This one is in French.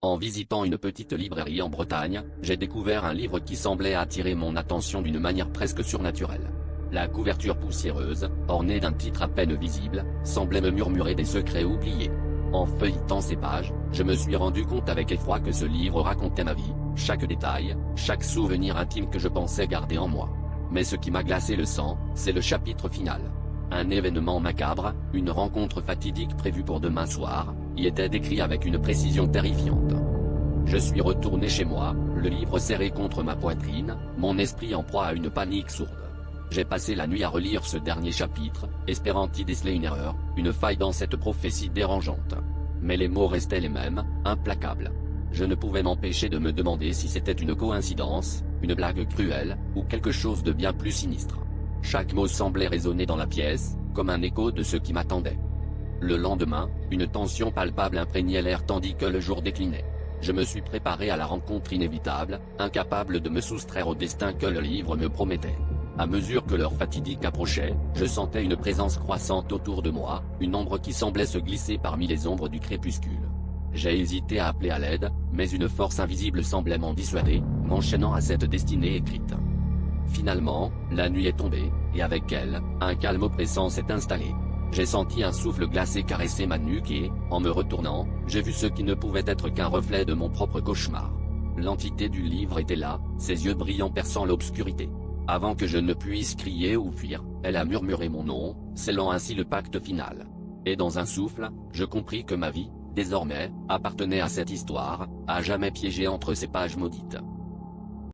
En visitant une petite librairie en Bretagne, j'ai découvert un livre qui semblait attirer mon attention d'une manière presque surnaturelle. La couverture poussiéreuse, ornée d'un titre à peine visible, semblait me murmurer des secrets oubliés. En feuilletant ces pages, je me suis rendu compte avec effroi que ce livre racontait ma vie, chaque détail, chaque souvenir intime que je pensais garder en moi. Mais ce qui m'a glacé le sang, c'est le chapitre final. Un événement macabre, une rencontre fatidique prévue pour demain soir, y était décrit avec une précision terrifiante. Je suis retourné chez moi, le livre serré contre ma poitrine, mon esprit en proie à une panique sourde. J'ai passé la nuit à relire ce dernier chapitre, espérant y déceler une erreur, une faille dans cette prophétie dérangeante. Mais les mots restaient les mêmes, implacables. Je ne pouvais m'empêcher de me demander si c'était une coïncidence, une blague cruelle, ou quelque chose de bien plus sinistre. Chaque mot semblait résonner dans la pièce, comme un écho de ce qui m'attendait. Le lendemain, une tension palpable imprégnait l'air tandis que le jour déclinait. Je me suis préparé à la rencontre inévitable, incapable de me soustraire au destin que le livre me promettait. À mesure que l'heure fatidique approchait, je sentais une présence croissante autour de moi, une ombre qui semblait se glisser parmi les ombres du crépuscule. J'ai hésité à appeler à l'aide, mais une force invisible semblait m'en dissuader, m'enchaînant à cette destinée écrite. Finalement, la nuit est tombée, et avec elle, un calme oppressant s'est installé. J'ai senti un souffle glacé caresser ma nuque et, en me retournant, j'ai vu ce qui ne pouvait être qu'un reflet de mon propre cauchemar. L'entité du livre était là, ses yeux brillants perçant l'obscurité. Avant que je ne puisse crier ou fuir, elle a murmuré mon nom, scellant ainsi le pacte final. Et dans un souffle, je compris que ma vie, désormais, appartenait à cette histoire, à jamais piégée entre ces pages maudites.